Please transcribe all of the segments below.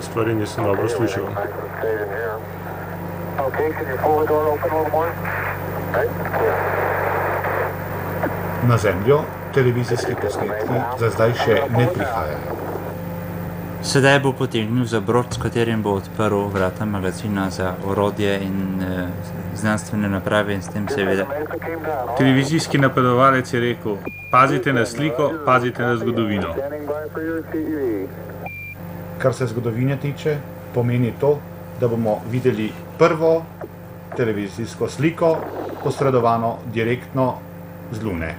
stvari nisem dobro slišal. Na Zemljo televizijski posnetki za zdaj še ne prihajajo. Sedaj bo potegnil za brod, s katerim bo odprl vrata magazina za orodje in znanstvene naprave in s tem seveda. Televizijski napredovalec je rekel: pazite na sliko, pazite na zgodovino. Kar se zgodovine tiče, pomeni to, da bomo videli prvo televizijsko sliko, posredovano direktno z Lune.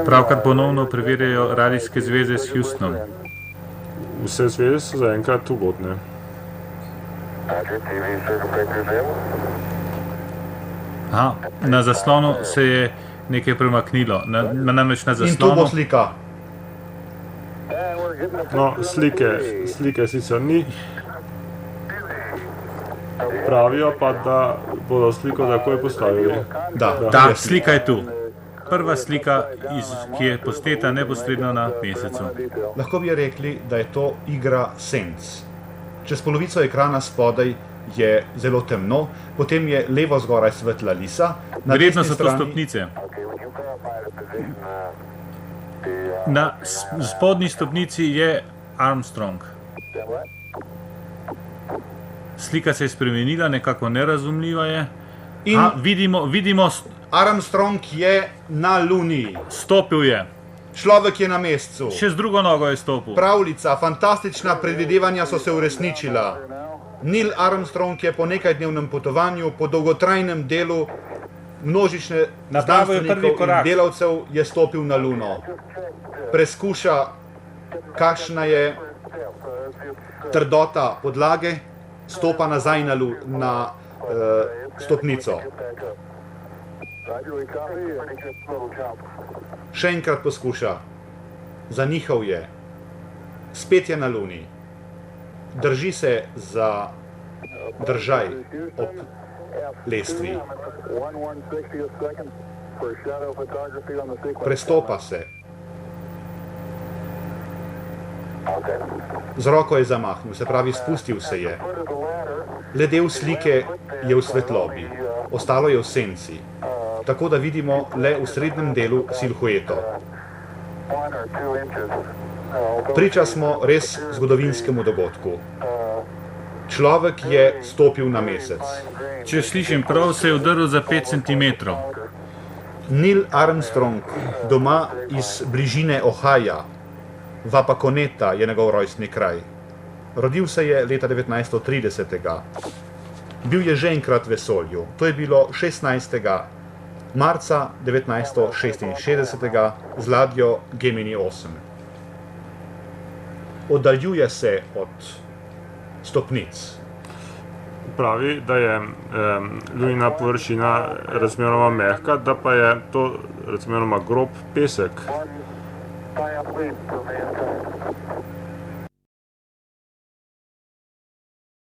Pravkar ponovno preverjajo radijske zveze s Houstonom. Vse zveze so zaenkrat ugodne. Aha, na zaslonu se je nekaj premaknilo. Namreč na In tu zaslonu. bo slika. No, slike sicer ni. Pravijo pa, da bodo sliko takoj postavili. Da, slika je tu. Prva slika, ki je posneta neposredno na Mesecu. Lahko bi rekli, da je to igra senc. Čez polovico ekrana spodaj je zelo temno, potem je levo zgoraj svetla lisa. Verjetno so to stopnice. Na spodnji stopnici je Armstrong. Slika se je spremenila, nekako nerazumljiva je. In vidimo, Armstrong je na Luni. stopil je. Človek je na mesecu. Še z drugo nogo je stopil. Pravljica, fantastična predvidevanja so se uresničila. Neil Armstrong je po nekajdnevnem potovanju, po dolgotrajnem delu množične Napravil je prvi znanstvenikov in korak. delavcev je stopil na Luno. Preskuša, kakšna je trdota podlage, stopa nazaj na stopnico. Še enkrat poskuša. Zanihal je. Spet je na Luni. Drži se za držaj ob lestvi. Prestopa se. Z roko je zamahnil, se pravi spustil se je. Le del slike je v svetlobi, ostalo je v senci. Tako da vidimo le v srednjem delu silhueto. Priča smo res zgodovinskemu dogodku. Človek je stopil na mesec. Če slišim prav, se je udrl za 5 cm. Neil Armstrong, doma iz bližine Ohaja, Wapakoneta je njegov rojstni kraj. Rodil se je leta 1930. Bil je že enkrat v vesolju. To je bilo 16. marca 1966 z ladjo Gemini 8. Oddaljuje se od stopnic. Pravi, da je lunina površina razmeroma mehka, da pa je to razmeroma grob pesek.